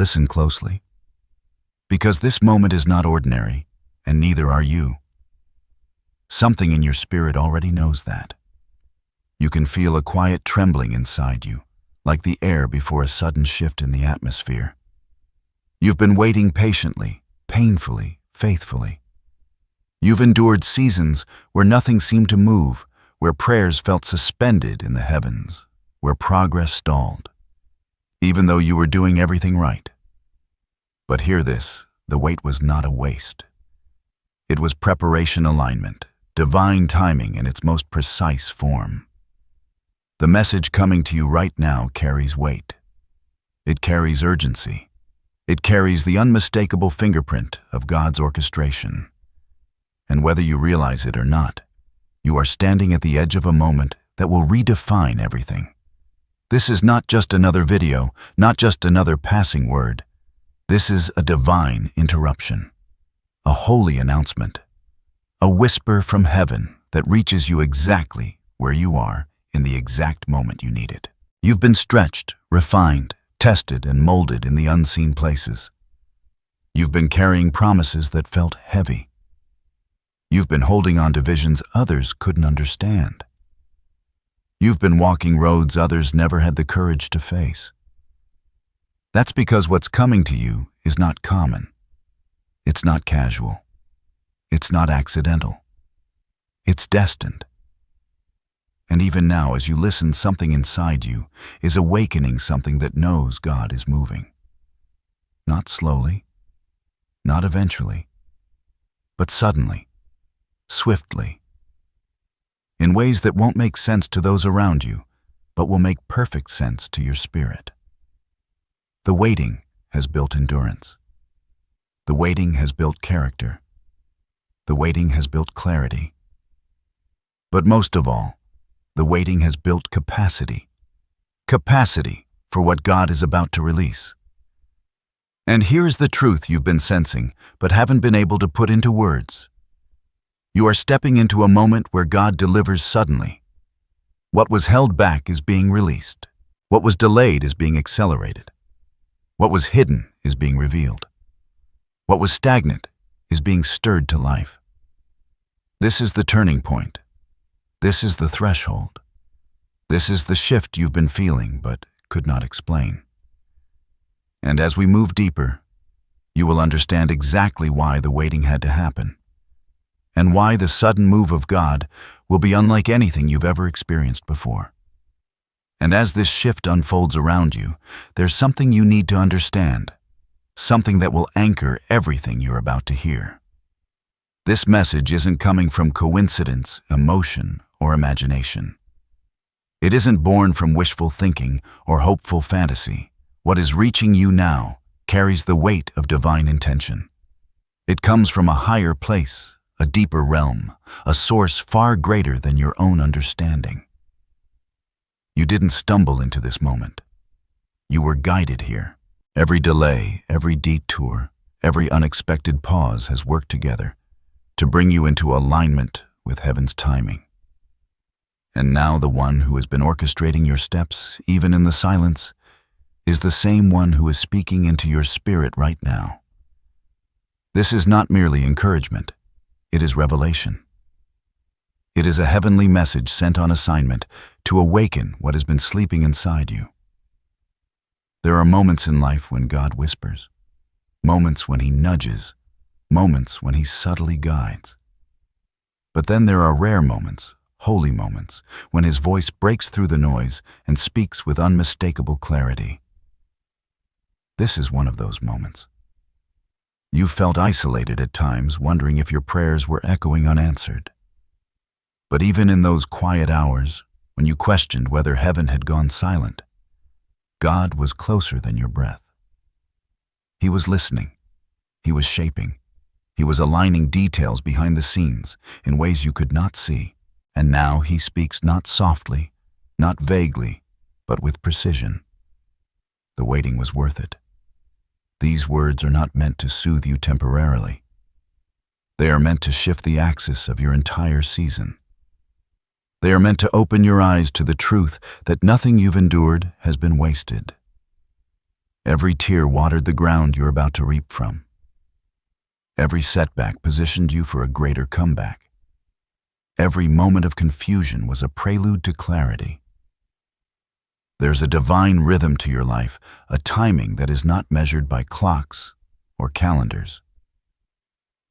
Listen closely. Because this moment is not ordinary, and neither are you. Something in your spirit already knows that. You can feel a quiet trembling inside you, like the air before a sudden shift in the atmosphere. You've been waiting patiently, painfully, faithfully. You've endured seasons where nothing seemed to move, where prayers felt suspended in the heavens, where progress stalled, even though you were doing everything right. But hear this, the wait was not a waste. It was preparation alignment, divine timing in its most precise form. The message coming to you right now carries weight. It carries urgency. It carries the unmistakable fingerprint of God's orchestration. And whether you realize it or not, you are standing at the edge of a moment that will redefine everything. This is not just another video, not just another passing word. This is a divine interruption, a holy announcement, a whisper from heaven that reaches you exactly where you are in the exact moment you need it. You've been stretched, refined, tested, and molded in the unseen places. You've been carrying promises that felt heavy. You've been holding on to visions others couldn't understand. You've been walking roads others never had the courage to face. That's because what's coming to you is not common. It's not casual. It's not accidental. It's destined. And even now, as you listen, something inside you is awakening something that knows God is moving. Not slowly, not eventually, but suddenly, swiftly, in ways that won't make sense to those around you, but will make perfect sense to your spirit. The waiting has built endurance. The waiting has built character. The waiting has built clarity. But most of all, the waiting has built capacity. Capacity for what God is about to release. And here's the truth you've been sensing, but haven't been able to put into words. You are stepping into a moment where God delivers suddenly. What was held back is being released. What was delayed is being accelerated. What was hidden is being revealed. What was stagnant is being stirred to life. This is the turning point. This is the threshold. This is the shift you've been feeling but could not explain. And as we move deeper, you will understand exactly why the waiting had to happen, and why the sudden move of God will be unlike anything you've ever experienced before. And as this shift unfolds around you, there's something you need to understand, something that will anchor everything you're about to hear. This message isn't coming from coincidence, emotion, or imagination. It isn't born from wishful thinking or hopeful fantasy. What is reaching you now carries the weight of divine intention. It comes from a higher place, a deeper realm, a source far greater than your own understanding. You didn't stumble into this moment. You were guided here. Every delay, every detour, every unexpected pause has worked together to bring you into alignment with heaven's timing. And now the one who has been orchestrating your steps, even in the silence, is the same one who is speaking into your spirit right now. This is not merely encouragement. It is revelation. It is a heavenly message sent on assignment to awaken what has been sleeping inside you. There are moments in life when God whispers, moments when He nudges, moments when He subtly guides. But then there are rare moments, holy moments, when His voice breaks through the noise and speaks with unmistakable clarity. This is one of those moments. You felt isolated at times, wondering if your prayers were echoing unanswered. But even in those quiet hours, when you questioned whether heaven had gone silent, God was closer than your breath. He was listening. He was shaping. He was aligning details behind the scenes in ways you could not see. And now He speaks not softly, not vaguely, but with precision. The waiting was worth it. These words are not meant to soothe you temporarily. They are meant to shift the axis of your entire season. They are meant to open your eyes to the truth that nothing you've endured has been wasted. Every tear watered the ground you're about to reap from. Every setback positioned you for a greater comeback. Every moment of confusion was a prelude to clarity. There's a divine rhythm to your life, a timing that is not measured by clocks or calendars,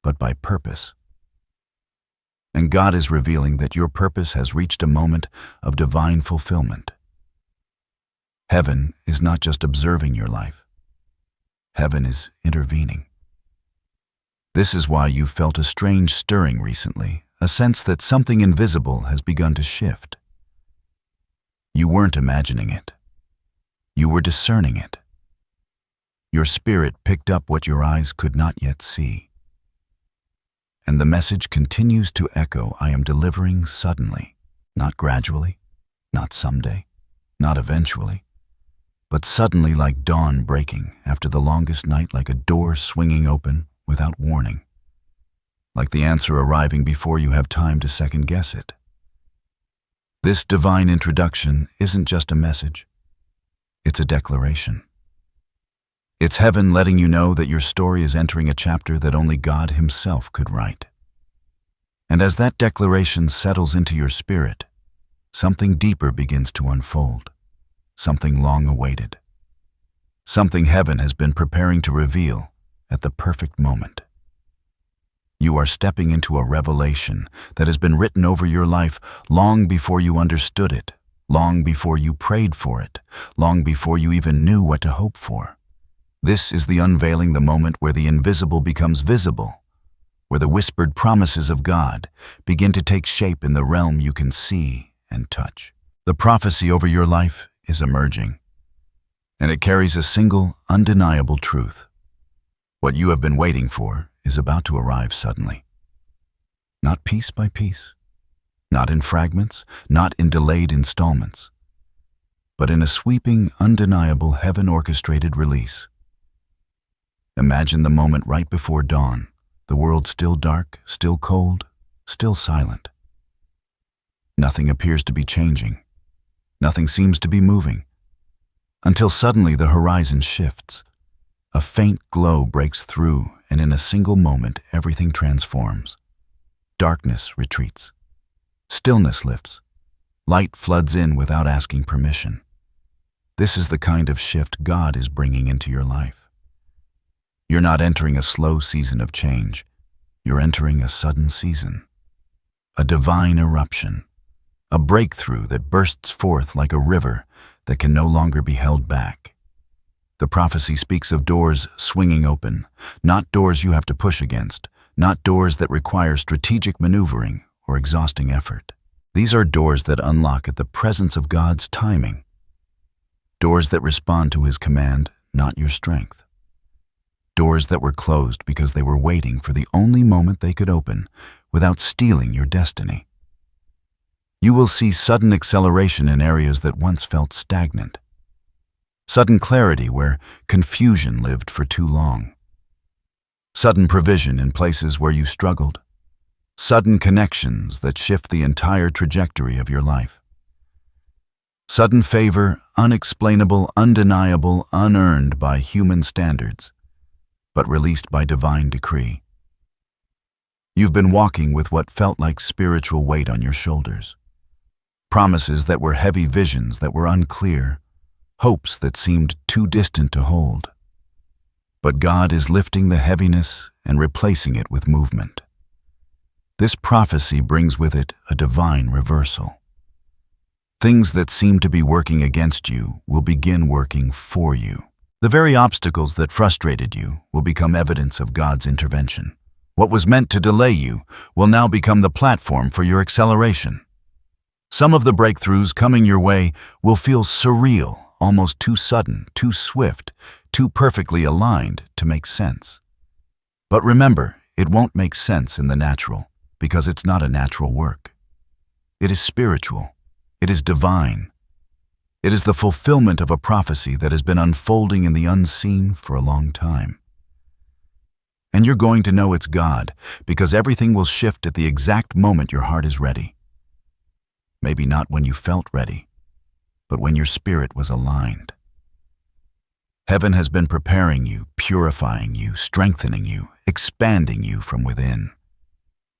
but by purpose. And God is revealing that your purpose has reached a moment of divine fulfillment. Heaven is not just observing your life. Heaven is intervening. This is why you've felt a strange stirring recently, a sense that something invisible has begun to shift. You weren't imagining it. You were discerning it. Your spirit picked up what your eyes could not yet see. And the message continues to echo, I am delivering suddenly, not gradually, not someday, not eventually, but suddenly like dawn breaking after the longest night, like a door swinging open without warning, like the answer arriving before you have time to second-guess it. This divine introduction isn't just a message, it's a declaration. It's heaven letting you know that your story is entering a chapter that only God Himself could write. And as that declaration settles into your spirit, something deeper begins to unfold, something long awaited, something heaven has been preparing to reveal at the perfect moment. You are stepping into a revelation that has been written over your life long before you understood it, long before you prayed for it, long before you even knew what to hope for. This is the unveiling, the moment where the invisible becomes visible, where the whispered promises of God begin to take shape in the realm you can see and touch. The prophecy over your life is emerging, and it carries a single, undeniable truth. What you have been waiting for is about to arrive suddenly. Not piece by piece, not in fragments, not in delayed installments, but in a sweeping, undeniable, heaven-orchestrated release. Imagine the moment right before dawn, the world still dark, still cold, still silent. Nothing appears to be changing. Nothing seems to be moving. Until suddenly the horizon shifts. A faint glow breaks through, and in a single moment everything transforms. Darkness retreats. Stillness lifts. Light floods in without asking permission. This is the kind of shift God is bringing into your life. You're not entering a slow season of change. You're entering a sudden season. A divine eruption. A breakthrough that bursts forth like a river that can no longer be held back. The prophecy speaks of doors swinging open, not doors you have to push against, not doors that require strategic maneuvering or exhausting effort. These are doors that unlock at the presence of God's timing. Doors that respond to His command, not your strength. Doors that were closed because they were waiting for the only moment they could open without stealing your destiny. You will see sudden acceleration in areas that once felt stagnant. Sudden clarity where confusion lived for too long. Sudden provision in places where you struggled. Sudden connections that shift the entire trajectory of your life. Sudden favor, unexplainable, undeniable, unearned by human standards, but released by divine decree. You've been walking with what felt like spiritual weight on your shoulders. Promises that were heavy, visions that were unclear, hopes that seemed too distant to hold. But God is lifting the heaviness and replacing it with movement. This prophecy brings with it a divine reversal. Things that seem to be working against you will begin working for you. The very obstacles that frustrated you will become evidence of God's intervention. What was meant to delay you will now become the platform for your acceleration. Some of the breakthroughs coming your way will feel surreal, almost too sudden, too swift, too perfectly aligned to make sense. But remember, it won't make sense in the natural, because it's not a natural work. It is spiritual. It is divine. It is the fulfillment of a prophecy that has been unfolding in the unseen for a long time. And you're going to know it's God, because everything will shift at the exact moment your heart is ready. Maybe not when you felt ready, but when your spirit was aligned. Heaven has been preparing you, purifying you, strengthening you, expanding you from within.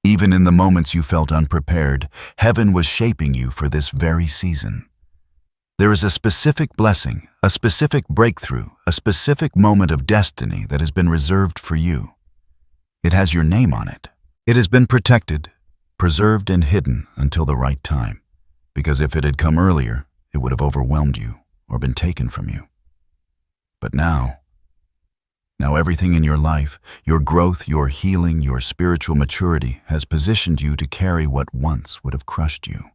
Even in the moments you felt unprepared, heaven was shaping you for this very season. There is a specific blessing, a specific breakthrough, a specific moment of destiny that has been reserved for you. It has your name on it. It has been protected, preserved, and hidden until the right time, because if it had come earlier, it would have overwhelmed you or been taken from you. But now everything in your life, your growth, your healing, your spiritual maturity has positioned you to carry what once would have crushed you.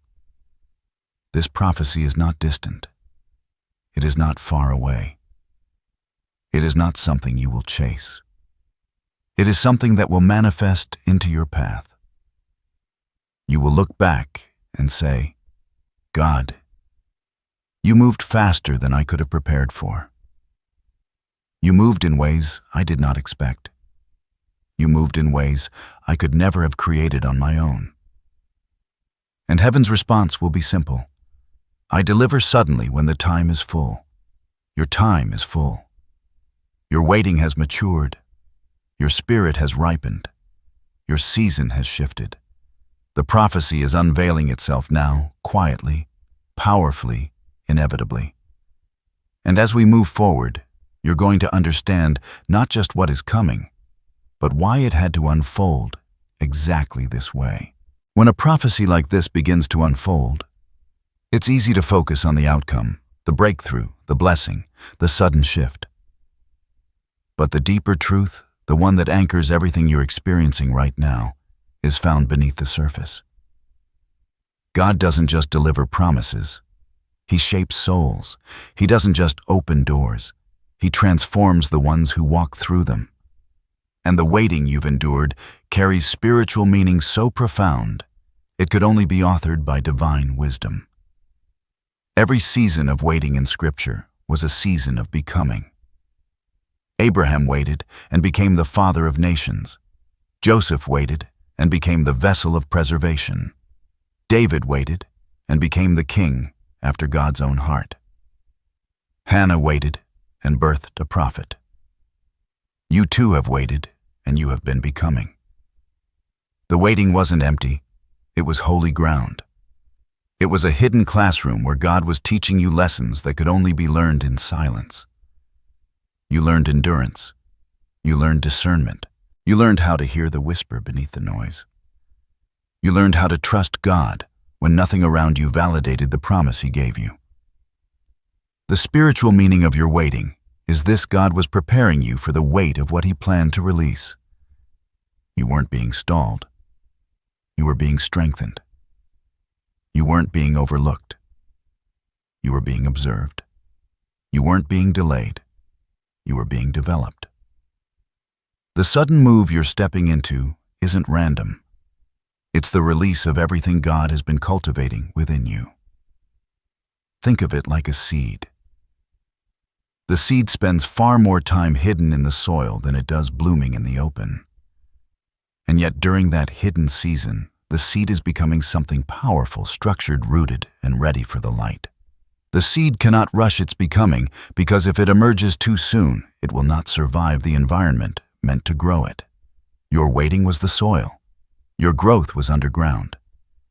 This prophecy is not distant. It is not far away. It is not something you will chase. It is something that will manifest into your path. You will look back and say, God, you moved faster than I could have prepared for. You moved in ways I did not expect. You moved in ways I could never have created on my own. And heaven's response will be simple. I deliver suddenly when the time is full. Your time is full. Your waiting has matured. Your spirit has ripened. Your season has shifted. The prophecy is unveiling itself now, quietly, powerfully, inevitably. And as we move forward, you're going to understand not just what is coming, but why it had to unfold exactly this way. When a prophecy like this begins to unfold, it's easy to focus on the outcome, the breakthrough, the blessing, the sudden shift. But the deeper truth, the one that anchors everything you're experiencing right now, is found beneath the surface. God doesn't just deliver promises. He shapes souls. He doesn't just open doors. He transforms the ones who walk through them. And the waiting you've endured carries spiritual meaning so profound, it could only be authored by divine wisdom. Every season of waiting in Scripture was a season of becoming. Abraham waited and became the father of nations. Joseph waited and became the vessel of preservation. David waited and became the king after God's own heart. Hannah waited and birthed a prophet. You too have waited, and you have been becoming. The waiting wasn't empty. It was holy ground. It was a hidden classroom where God was teaching you lessons that could only be learned in silence. You learned endurance. You learned discernment. You learned how to hear the whisper beneath the noise. You learned how to trust God when nothing around you validated the promise He gave you. The spiritual meaning of your waiting is this: God was preparing you for the weight of what He planned to release. You weren't being stalled. You were being strengthened. You weren't being overlooked. You were being observed. You weren't being delayed. You were being developed. The sudden move you're stepping into isn't random. It's the release of everything God has been cultivating within you. Think of it like a seed. The seed spends far more time hidden in the soil than it does blooming in the open. And yet during that hidden season, the seed is becoming something powerful, structured, rooted, and ready for the light. The seed cannot rush its becoming, because if it emerges too soon, it will not survive the environment meant to grow it. Your waiting was the soil. Your growth was underground.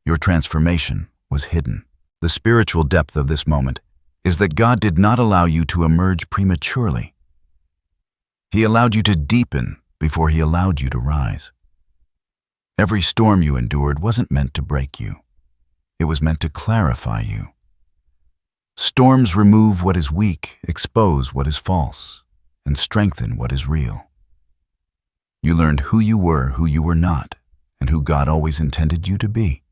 Your transformation was hidden. The spiritual depth of this moment is that God did not allow you to emerge prematurely. He allowed you to deepen before He allowed you to rise. Every storm you endured wasn't meant to break you. It was meant to clarify you. Storms remove what is weak, expose what is false, and strengthen what is real. You learned who you were not, and who God always intended you to be.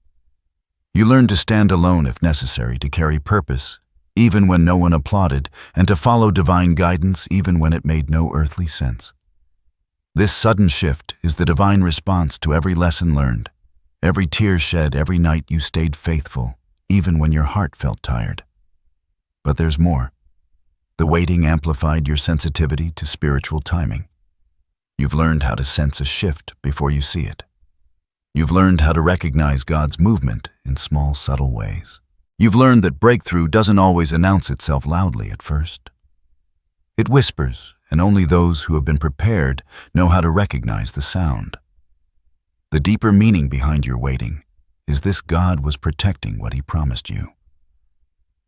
You learned to stand alone if necessary, to carry purpose, even when no one applauded, and to follow divine guidance even when it made no earthly sense. This sudden shift is the divine response to every lesson learned, every tear shed, every night you stayed faithful, even when your heart felt tired. But there's more. The waiting amplified your sensitivity to spiritual timing. You've learned how to sense a shift before you see it. You've learned how to recognize God's movement in small, subtle ways. You've learned that breakthrough doesn't always announce itself loudly at first. It whispers, and only those who have been prepared know how to recognize the sound. The deeper meaning behind your waiting is this: God was protecting what He promised you.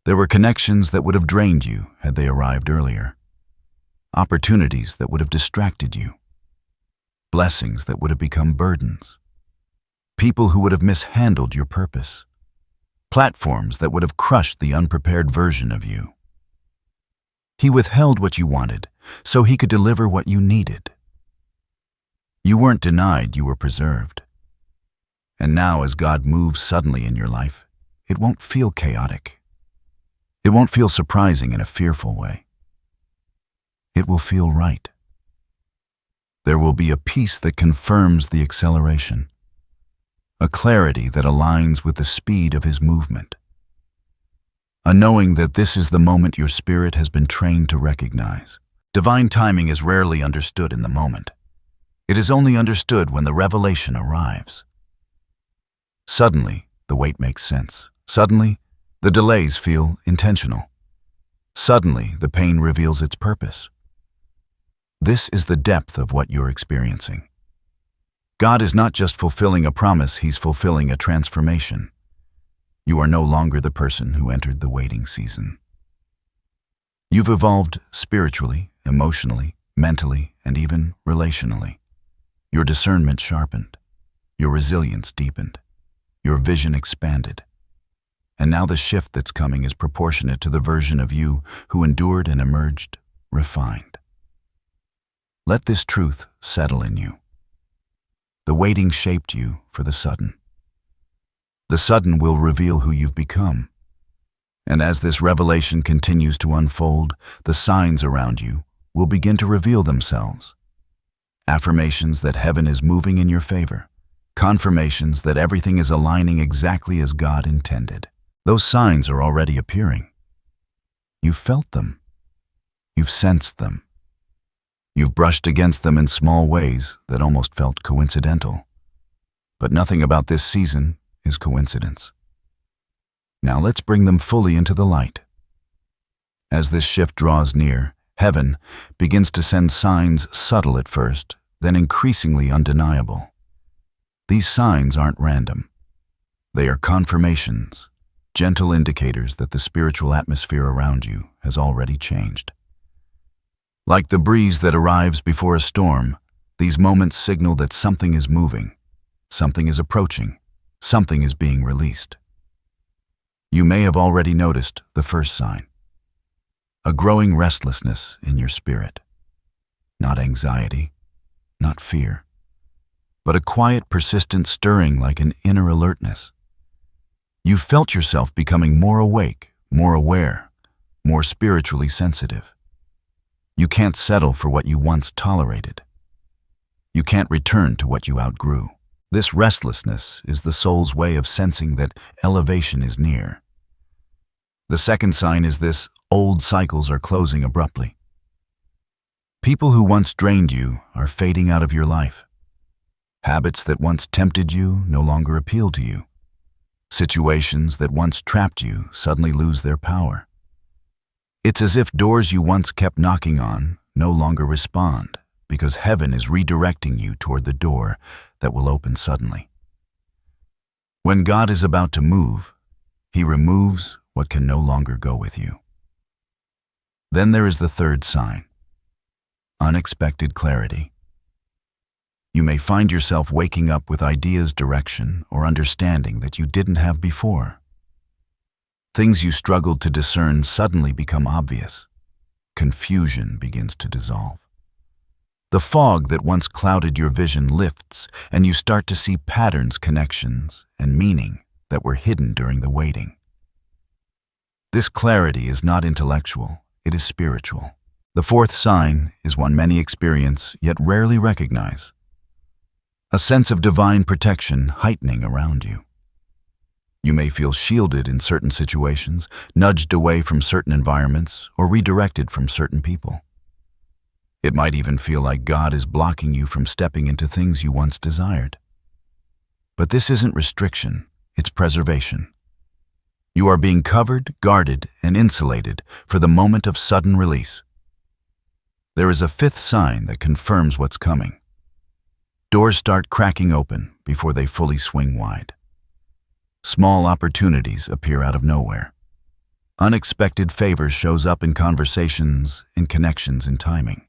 There were connections that would have drained you had they arrived earlier. Opportunities that would have distracted you. Blessings that would have become burdens. People who would have mishandled your purpose. Platforms that would have crushed the unprepared version of you. He withheld what you wanted so He could deliver what you needed. You weren't denied, you were preserved. And now, as God moves suddenly in your life, it won't feel chaotic. It won't feel surprising in a fearful way. It will feel right. There will be a peace that confirms the acceleration, a clarity that aligns with the speed of His movement, a knowing that this is the moment your spirit has been trained to recognize. Divine timing is rarely understood in the moment. It is only understood when the revelation arrives. Suddenly, the wait makes sense. Suddenly, the delays feel intentional. Suddenly, the pain reveals its purpose. This is the depth of what you're experiencing. God is not just fulfilling a promise, He's fulfilling a transformation. You are no longer the person who entered the waiting season. You've evolved spiritually, emotionally, mentally, and even relationally. Your discernment sharpened. Your resilience deepened. Your vision expanded. And now the shift that's coming is proportionate to the version of you who endured and emerged refined. Let this truth settle in you. The waiting shaped you for the sudden. The sudden will reveal who you've become. And as this revelation continues to unfold, the signs around you will begin to reveal themselves. Affirmations that heaven is moving in your favor. Confirmations that everything is aligning exactly as God intended. Those signs are already appearing. You've felt them. You've sensed them. You've brushed against them in small ways that almost felt coincidental. But nothing about this season is coincidence. Now let's bring them fully into the light. As this shift draws near, heaven begins to send signs subtle at first, then increasingly undeniable. These signs aren't random. They are confirmations, gentle indicators that the spiritual atmosphere around you has already changed. Like the breeze that arrives before a storm, these moments signal that something is moving, something is approaching, something is being released. You may have already noticed the first sign. A growing restlessness in your spirit. Not anxiety, not fear, but a quiet, persistent stirring like an inner alertness. You've felt yourself becoming more awake, more aware, more spiritually sensitive. You can't settle for what you once tolerated. You can't return to what you outgrew. This restlessness is the soul's way of sensing that elevation is near. The second sign is this: old cycles are closing abruptly. People who once drained you are fading out of your life. Habits that once tempted you no longer appeal to you. Situations that once trapped you suddenly lose their power. It's as if doors you once kept knocking on no longer respond, because heaven is redirecting you toward the door that will open suddenly. When God is about to move, He removes what can no longer go with you. Then there is the third sign: unexpected clarity. You may find yourself waking up with ideas, direction, or understanding that you didn't have before. Things you struggled to discern suddenly become obvious. Confusion begins to dissolve. The fog that once clouded your vision lifts, and you start to see patterns, connections, and meaning that were hidden during the waiting. This clarity is not intellectual, it is spiritual. The fourth sign is one many experience yet rarely recognize. A sense of divine protection heightening around you. You may feel shielded in certain situations, nudged away from certain environments, or redirected from certain people. It might even feel like God is blocking you from stepping into things you once desired. But this isn't restriction, it's preservation. You are being covered, guarded, and insulated for the moment of sudden release. There is a fifth sign that confirms what's coming. Doors start cracking open before they fully swing wide. Small opportunities appear out of nowhere. Unexpected favor shows up in conversations, in connections, in timing.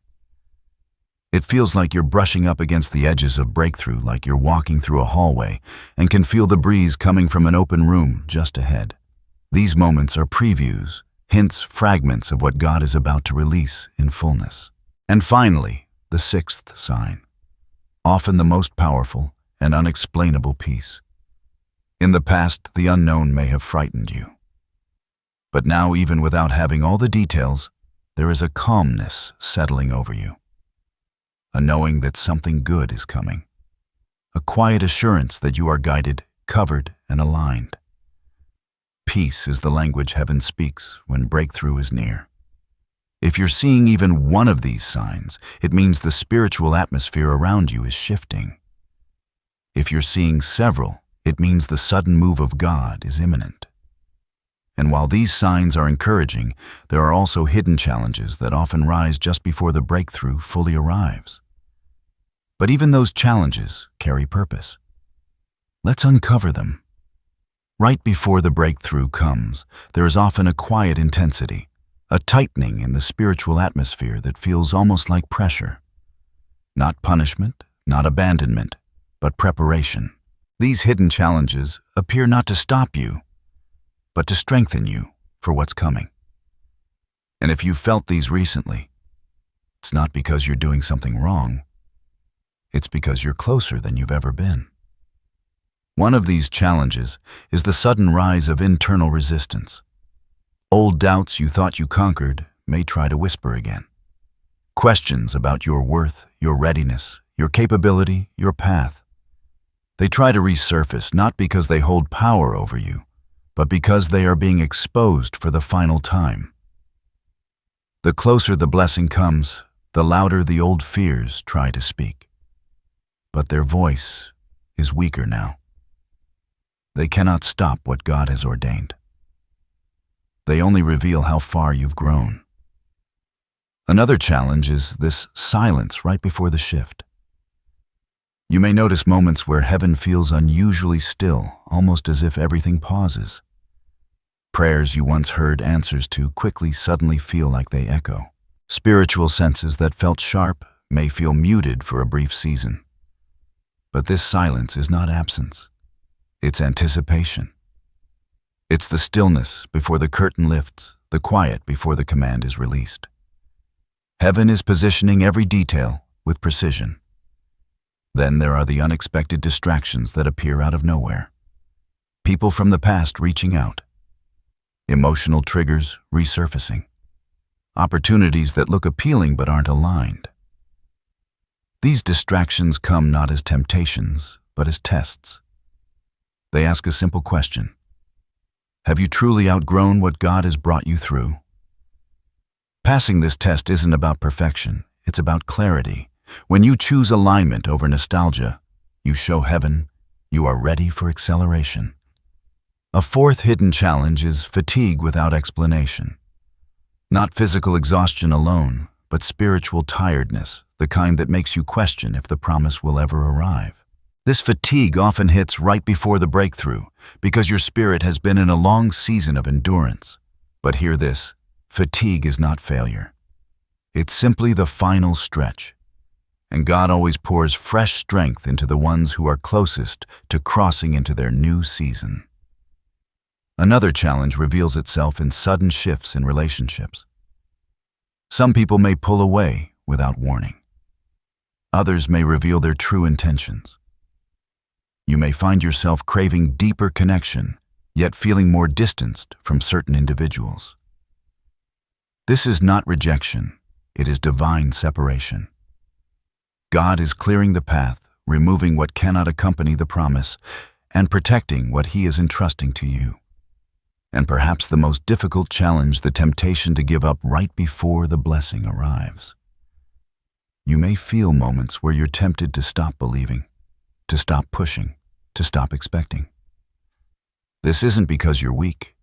It feels like you're brushing up against the edges of breakthrough, like you're walking through a hallway and can feel the breeze coming from an open room just ahead. These moments are previews, hints, fragments of what God is about to release in fullness. And finally, the sixth sign, often the most powerful and unexplainable peace. In the past, the unknown may have frightened you. But now, even without having all the details, there is a calmness settling over you. A knowing that something good is coming. A quiet assurance that you are guided, covered, and aligned. Peace is the language heaven speaks when breakthrough is near. If you're seeing even one of these signs, it means the spiritual atmosphere around you is shifting. If you're seeing several, it means the sudden move of God is imminent. And while these signs are encouraging, there are also hidden challenges that often rise just before the breakthrough fully arrives. But even those challenges carry purpose. Let's uncover them. Right before the breakthrough comes, there is often a quiet intensity, a tightening in the spiritual atmosphere that feels almost like pressure. Not punishment, not abandonment, but preparation. These hidden challenges appear not to stop you, but to strengthen you for what's coming. And if you've felt these recently, it's not because you're doing something wrong. It's because you're closer than you've ever been. One of these challenges is the sudden rise of internal resistance. Old doubts you thought you conquered may try to whisper again. Questions about your worth, your readiness, your capability, your path. They try to resurface not because they hold power over you, but because they are being exposed for the final time. The closer the blessing comes, the louder the old fears try to speak. But their voice is weaker now. They cannot stop what God has ordained. They only reveal how far you've grown. Another challenge is this silence right before the shift. You may notice moments where heaven feels unusually still, almost as if everything pauses. Prayers you once heard answers to quickly suddenly feel like they echo. Spiritual senses that felt sharp may feel muted for a brief season. But this silence is not absence. It's anticipation. It's the stillness before the curtain lifts, the quiet before the command is released. Heaven is positioning every detail with precision. Then there are the unexpected distractions that appear out of nowhere. People from the past reaching out. Emotional triggers resurfacing. Opportunities that look appealing but aren't aligned. These distractions come not as temptations, but as tests. They ask a simple question. Have you truly outgrown what God has brought you through? Passing this test isn't about perfection, it's about clarity. When you choose alignment over nostalgia, you show heaven you are ready for acceleration. A fourth hidden challenge is fatigue without explanation. Not physical exhaustion alone, but spiritual tiredness, the kind that makes you question if the promise will ever arrive. This fatigue often hits right before the breakthrough because your spirit has been in a long season of endurance. But hear this, fatigue is not failure. It's simply the final stretch. And God always pours fresh strength into the ones who are closest to crossing into their new season. Another challenge reveals itself in sudden shifts in relationships. Some people may pull away without warning. Others may reveal their true intentions. You may find yourself craving deeper connection, yet feeling more distanced from certain individuals. This is not rejection, it is divine separation. God is clearing the path, removing what cannot accompany the promise, and protecting what He is entrusting to you. And perhaps the most difficult challenge, the temptation to give up right before the blessing arrives. You may feel moments where you're tempted to stop believing, to stop pushing, to stop expecting. This isn't because you're weak.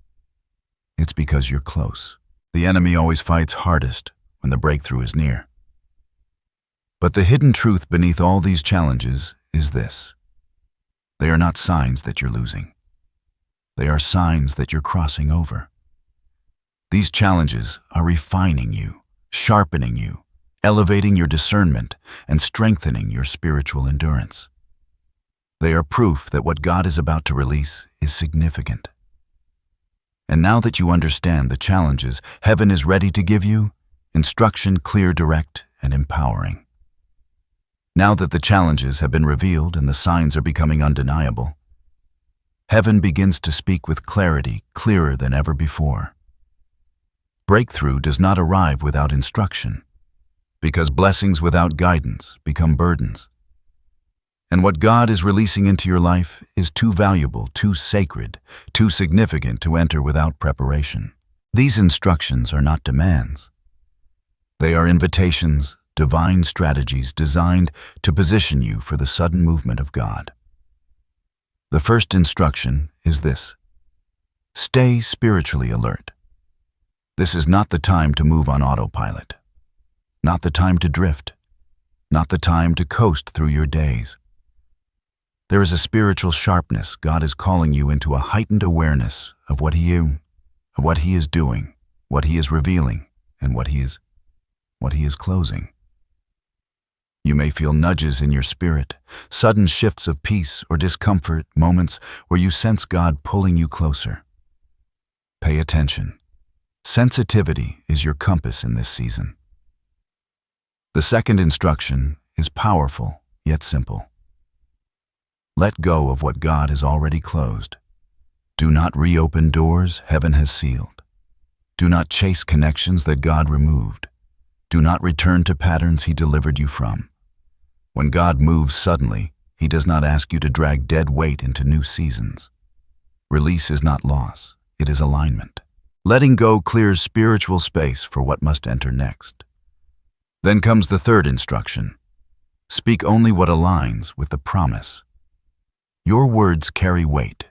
It's because you're close. The enemy always fights hardest when the breakthrough is near. But the hidden truth beneath all these challenges is this. They are not signs that you're losing. They are signs that you're crossing over. These challenges are refining you, sharpening you, elevating your discernment, and strengthening your spiritual endurance. They are proof that what God is about to release is significant. And now that you understand the challenges heaven is ready to give you, instruction clear, direct, and empowering. Now that the challenges have been revealed and the signs are becoming undeniable, heaven begins to speak with clarity, clearer than ever before. Breakthrough does not arrive without instruction, because blessings without guidance become burdens. And what God is releasing into your life is too valuable, too sacred, too significant to enter without preparation. These instructions are not demands. They are invitations, divine strategies designed to position you for the sudden movement of God. The first instruction is this: stay spiritually alert. This is not the time to move on autopilot, not the time to drift, not the time to coast through your days. There is a spiritual sharpness. God is calling you into a heightened awareness of what He is doing, what He is revealing, and what He is closing. You may feel nudges in your spirit, sudden shifts of peace or discomfort, moments where you sense God pulling you closer. Pay attention. Sensitivity is your compass in this season. The second instruction is powerful, yet simple. Let go of what God has already closed. Do not reopen doors heaven has sealed. Do not chase connections that God removed. Do not return to patterns He delivered you from. When God moves suddenly, He does not ask you to drag dead weight into new seasons. Release is not loss, it is alignment. Letting go clears spiritual space for what must enter next. Then comes the third instruction. Speak only what aligns with the promise. Your words carry weight.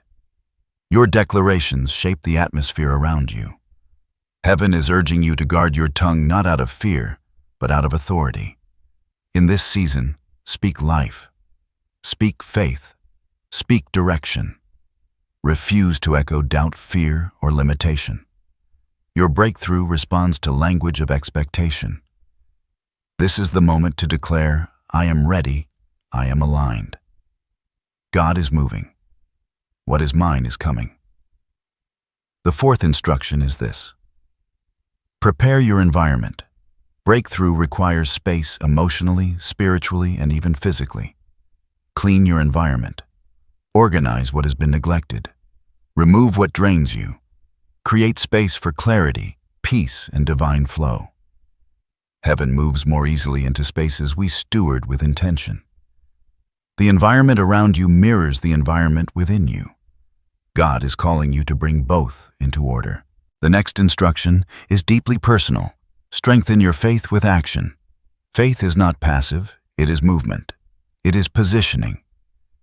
Your declarations shape the atmosphere around you. Heaven is urging you to guard your tongue not out of fear, but out of authority. In this season, speak life. Speak faith. Speak direction. Refuse to echo doubt, fear, or limitation. Your breakthrough responds to language of expectation. This is the moment to declare, I am ready, I am aligned. God is moving. What is mine is coming. The fourth instruction is this: prepare your environment. Breakthrough requires space emotionally, spiritually, and even physically. Clean your environment. Organize what has been neglected. Remove what drains you. Create space for clarity, peace, and divine flow. Heaven moves more easily into spaces we steward with intention. The environment around you mirrors the environment within you. God is calling you to bring both into order. The next instruction is deeply personal. Strengthen your faith with action. Faith is not passive, it is movement. It is positioning.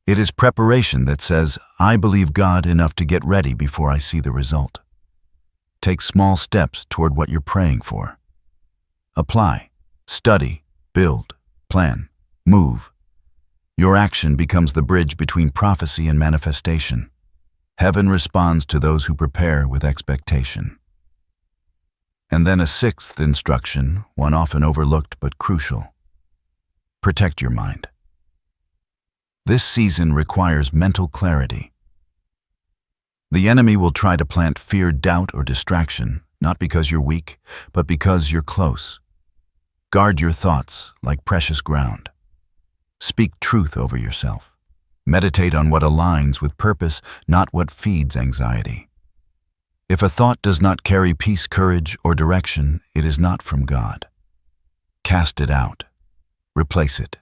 It is preparation that says, I believe God enough to get ready before I see the result. Take small steps toward what you're praying for. Apply, study, build, plan, move. Your action becomes the bridge between prophecy and manifestation. Heaven responds to those who prepare with expectation. And then a sixth instruction, one often overlooked but crucial. Protect your mind. This season requires mental clarity. The enemy will try to plant fear, doubt, or distraction, not because you're weak, but because you're close. Guard your thoughts like precious ground. Speak truth over yourself. Meditate on what aligns with purpose, not what feeds anxiety. If a thought does not carry peace, courage, or direction, it is not from God. Cast it out. Replace it.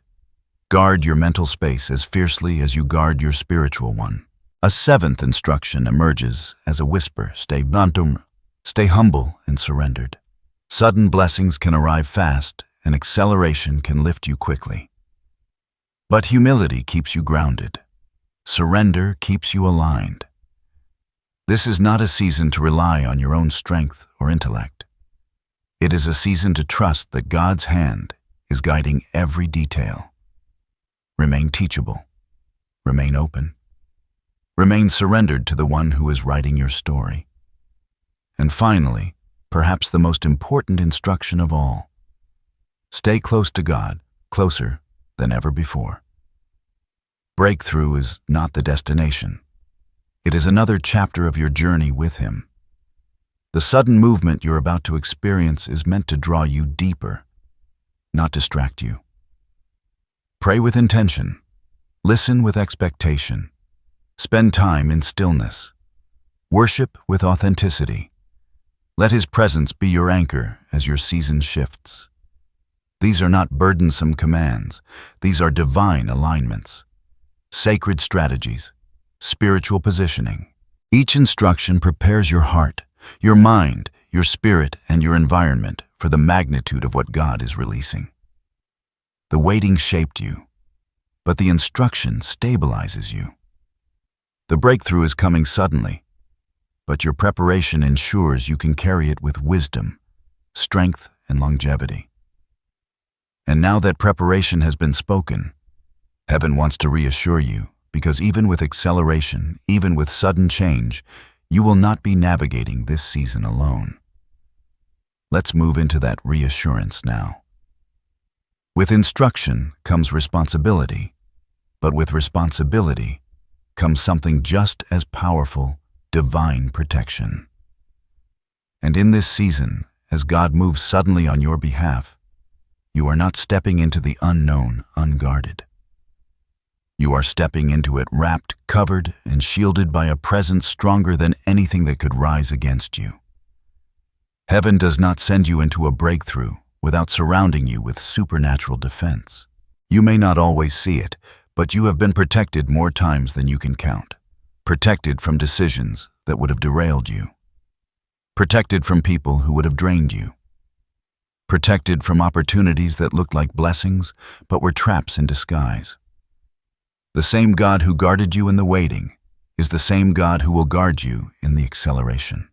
Guard your mental space as fiercely as you guard your spiritual one. A seventh instruction emerges as a whisper: stay humble and surrendered. Sudden blessings can arrive fast, and acceleration can lift you quickly. But humility keeps you grounded. Surrender keeps you aligned. This is not a season to rely on your own strength or intellect. It is a season to trust that God's hand is guiding every detail. Remain teachable. Remain open. Remain surrendered to the one who is writing your story. And finally, perhaps the most important instruction of all, stay close to God, closer than ever before. Breakthrough is not the destination. It is another chapter of your journey with Him. The sudden movement you're about to experience is meant to draw you deeper, not distract you. Pray with intention. Listen with expectation. Spend time in stillness. Worship with authenticity. Let His presence be your anchor as your season shifts. These are not burdensome commands. These are divine alignments, sacred strategies, spiritual positioning. Each instruction prepares your heart, your mind, your spirit, and your environment for the magnitude of what God is releasing. The waiting shaped you, but the instruction stabilizes you. The breakthrough is coming suddenly, but your preparation ensures you can carry it with wisdom, strength, and longevity. And now that preparation has been spoken, Heaven wants to reassure you, because even with acceleration, even with sudden change, you will not be navigating this season alone. Let's move into that reassurance now. With instruction comes responsibility, but with responsibility comes something just as powerful, divine protection. And in this season, as God moves suddenly on your behalf, you are not stepping into the unknown unguarded. You are stepping into it wrapped, covered, and shielded by a presence stronger than anything that could rise against you. Heaven does not send you into a breakthrough without surrounding you with supernatural defense. You may not always see it, but you have been protected more times than you can count. Protected from decisions that would have derailed you. Protected from people who would have drained you. Protected from opportunities that looked like blessings, but were traps in disguise. The same God who guarded you in the waiting is the same God who will guard you in the acceleration.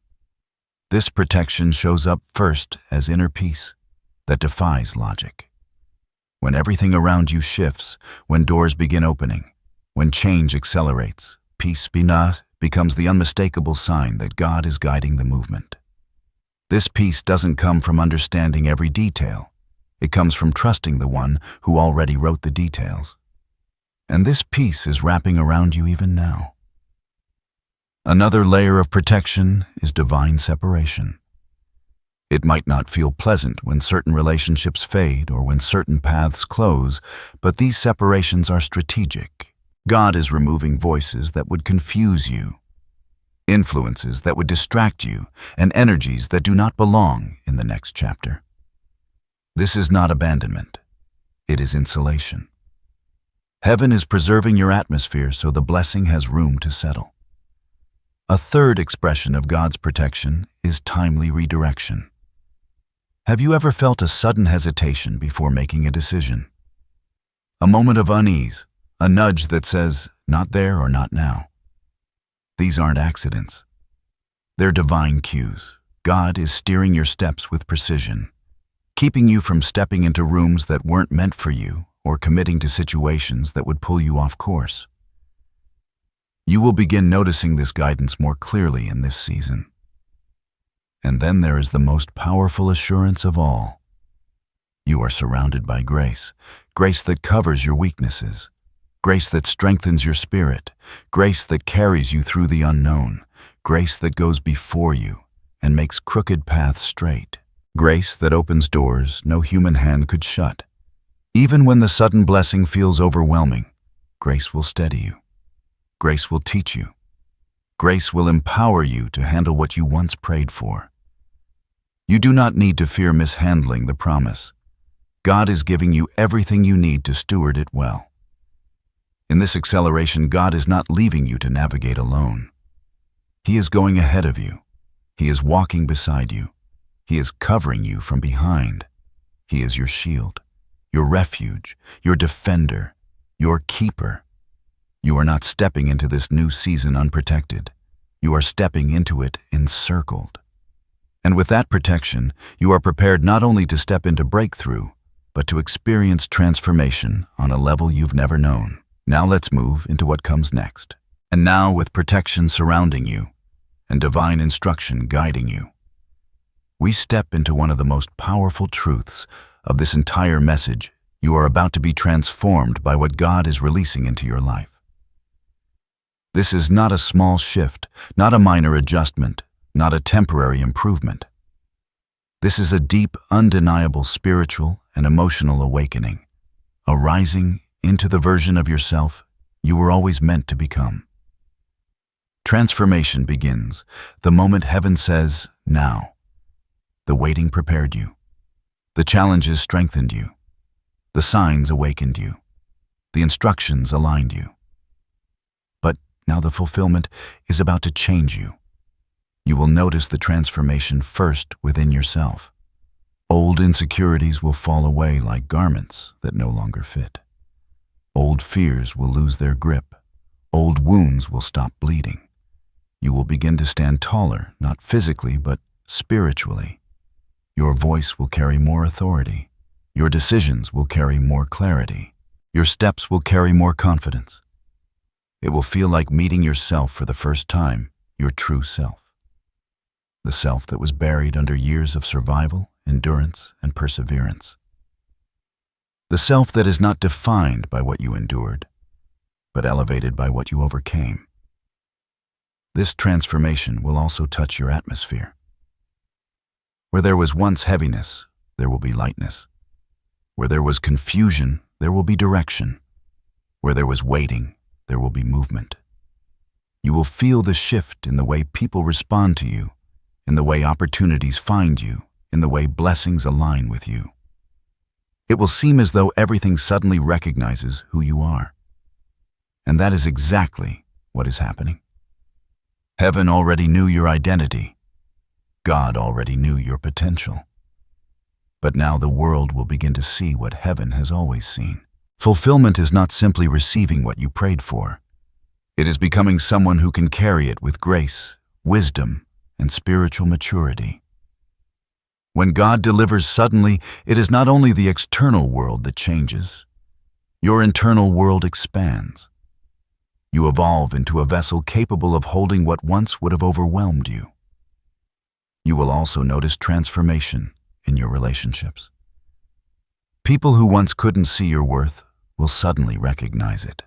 This protection shows up first as inner peace that defies logic. When everything around you shifts, when doors begin opening, when change accelerates, peace becomes the unmistakable sign that God is guiding the movement. This peace doesn't come from understanding every detail. It comes from trusting the one who already wrote the details. And this peace is wrapping around you even now. Another layer of protection is divine separation. It might not feel pleasant when certain relationships fade or when certain paths close, but these separations are strategic. God is removing voices that would confuse you, influences that would distract you, and energies that do not belong in the next chapter. This is not abandonment. It is insulation. Heaven is preserving your atmosphere so the blessing has room to settle. A third expression of God's protection is timely redirection. Have you ever felt a sudden hesitation before making a decision? A moment of unease, a nudge that says, not there or not now. These aren't accidents. They're divine cues. God is steering your steps with precision, keeping you from stepping into rooms that weren't meant for you or committing to situations that would pull you off course. You will begin noticing this guidance more clearly in this season. And then there is the most powerful assurance of all. You are surrounded by grace, grace that covers your weaknesses, grace that strengthens your spirit, grace that carries you through the unknown, grace that goes before you and makes crooked paths straight, grace that opens doors no human hand could shut. Even when the sudden blessing feels overwhelming, grace will steady you. Grace will teach you. Grace will empower you to handle what you once prayed for. You do not need to fear mishandling the promise. God is giving you everything you need to steward it well. In this acceleration, God is not leaving you to navigate alone. He is going ahead of you. He is walking beside you. He is covering you from behind. He is your shield, your refuge, your defender, your keeper. You are not stepping into this new season unprotected. You are stepping into it encircled. And with that protection, you are prepared not only to step into breakthrough, but to experience transformation on a level you've never known. Now let's move into what comes next. And now, with protection surrounding you and divine instruction guiding you, we step into one of the most powerful truths of this entire message. You are about to be transformed by what God is releasing into your life. This is not a small shift, not a minor adjustment, not a temporary improvement. This is a deep, undeniable spiritual and emotional awakening, a rising into the version of yourself you were always meant to become. Transformation begins the moment heaven says, "Now." The waiting prepared you. The challenges strengthened you. The signs awakened you. The instructions aligned you. But now the fulfillment is about to change you. You will notice the transformation first within yourself. Old insecurities will fall away like garments that no longer fit. Old fears will lose their grip. Old wounds will stop bleeding. You will begin to stand taller, not physically, but spiritually. Your voice will carry more authority. Your decisions will carry more clarity. Your steps will carry more confidence. It will feel like meeting yourself for the first time, your true self. The self that was buried under years of survival, endurance, and perseverance. The self that is not defined by what you endured, but elevated by what you overcame. This transformation will also touch your atmosphere. Where there was once heaviness, there will be lightness. Where there was confusion, there will be direction. Where there was waiting, there will be movement. You will feel the shift in the way people respond to you, in the way opportunities find you, in the way blessings align with you. It will seem as though everything suddenly recognizes who you are. And that is exactly what is happening. Heaven already knew your identity. God already knew your potential. But now the world will begin to see what heaven has always seen. Fulfillment is not simply receiving what you prayed for. It is becoming someone who can carry it with grace, wisdom, and spiritual maturity. When God delivers suddenly, it is not only the external world that changes. Your internal world expands. You evolve into a vessel capable of holding what once would have overwhelmed you. You will also notice transformation in your relationships. People who once couldn't see your worth will suddenly recognize it.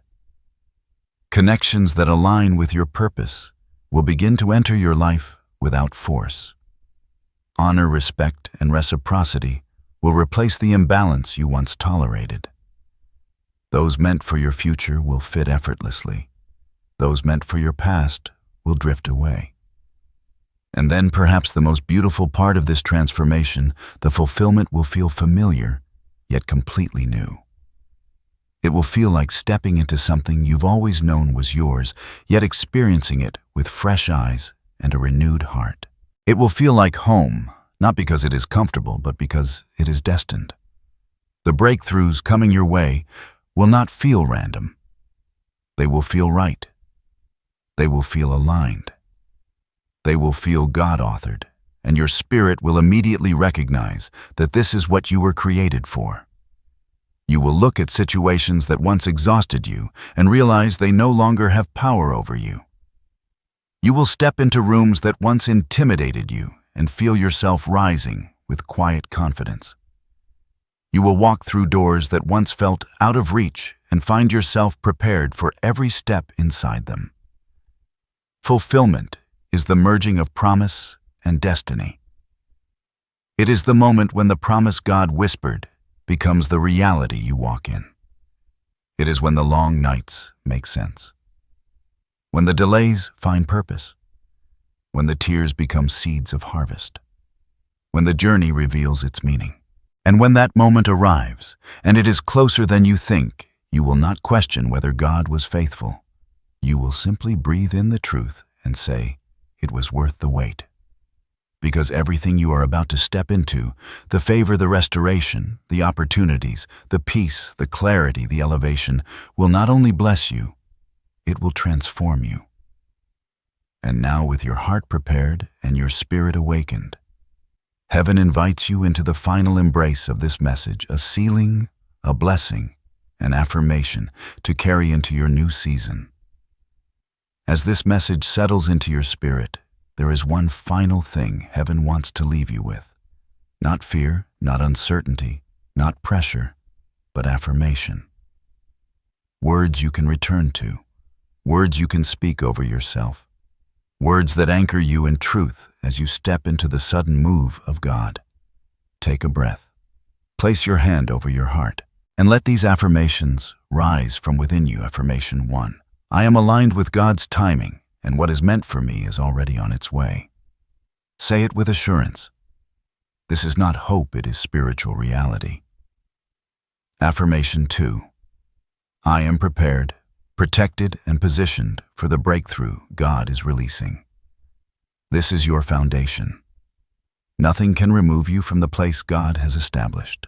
Connections that align with your purpose will begin to enter your life without force. Honor, respect, and reciprocity will replace the imbalance you once tolerated. Those meant for your future will fit effortlessly. Those meant for your past will drift away. And then perhaps the most beautiful part of this transformation, the fulfillment will feel familiar, yet completely new. It will feel like stepping into something you've always known was yours, yet experiencing it with fresh eyes and a renewed heart. It will feel like home, not because it is comfortable, but because it is destined. The breakthroughs coming your way will not feel random. They will feel right. They will feel aligned. They will feel God-authored, and your spirit will immediately recognize that this is what you were created for. You will look at situations that once exhausted you and realize they no longer have power over you. You will step into rooms that once intimidated you and feel yourself rising with quiet confidence. You will walk through doors that once felt out of reach and find yourself prepared for every step inside them. Fulfillment is the merging of promise and destiny. It is the moment when the promise God whispered becomes the reality you walk in. It is when the long nights make sense. When the delays find purpose. When the tears become seeds of harvest. When the journey reveals its meaning. And when that moment arrives, and it is closer than you think, you will not question whether God was faithful. You will simply breathe in the truth and say, it was worth the wait. Because everything you are about to step into, the favor, the restoration, the opportunities, the peace, the clarity, the elevation, will not only bless you, it will transform you. And now, with your heart prepared and your spirit awakened, Heaven invites you into the final embrace of this message, a sealing, a blessing, an affirmation to carry into your new season. As this message settles into your spirit, there is one final thing heaven wants to leave you with. Not fear, not uncertainty, not pressure, but affirmation. Words you can return to, words you can speak over yourself, words that anchor you in truth as you step into the sudden move of God. Take a breath. Place your hand over your heart, and let these affirmations rise from within you. Affirmation 1. I am aligned with God's timing, and what is meant for me is already on its way. Say it with assurance. This is not hope, it is spiritual reality. Affirmation 2. I am prepared, protected, and positioned for the breakthrough God is releasing. This is your foundation. Nothing can remove you from the place God has established.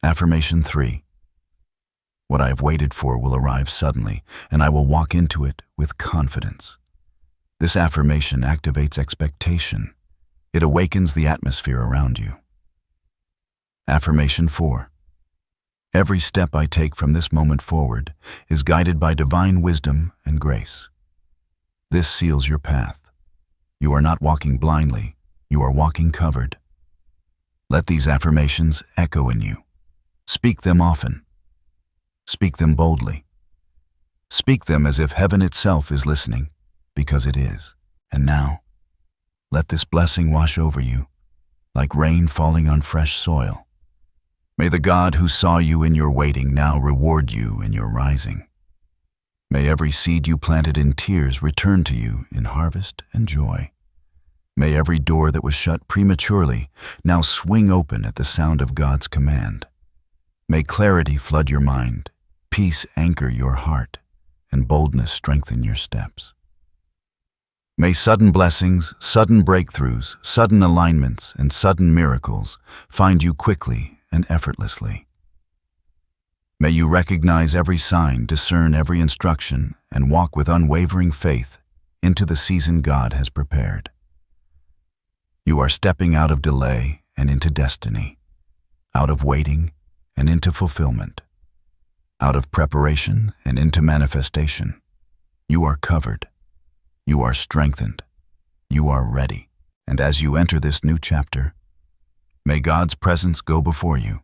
Affirmation 3. What I have waited for will arrive suddenly, and I will walk into it with confidence. This affirmation activates expectation. It awakens the atmosphere around you. Affirmation 4. Every step I take from this moment forward is guided by divine wisdom and grace. This seals your path. You are not walking blindly, you are walking covered. Let these affirmations echo in you. Speak them often. Speak them boldly. Speak them as if heaven itself is listening, because it is. And now, let this blessing wash over you, like rain falling on fresh soil. May the God who saw you in your waiting now reward you in your rising. May every seed you planted in tears return to you in harvest and joy. May every door that was shut prematurely now swing open at the sound of God's command. May clarity flood your mind, peace anchor your heart, and boldness strengthen your steps. May sudden blessings, sudden breakthroughs, sudden alignments, and sudden miracles find you quickly and effortlessly. May you recognize every sign, discern every instruction, and walk with unwavering faith into the season God has prepared. You are stepping out of delay and into destiny, out of waiting and into fulfillment, out of preparation and into manifestation. You are covered. You are strengthened. You are ready. And as you enter this new chapter, may God's presence go before you,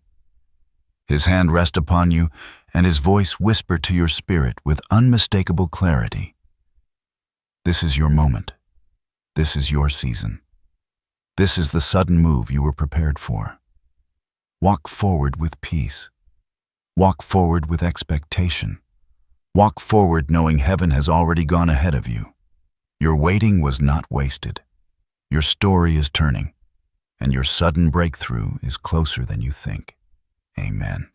His hand rest upon you, and His voice whisper to your spirit with unmistakable clarity. This is your moment. This is your season. This is the sudden move you were prepared for. Walk forward with peace. Walk forward with expectation. Walk forward knowing heaven has already gone ahead of you. Your waiting was not wasted. Your story is turning, and your sudden breakthrough is closer than you think. Amen.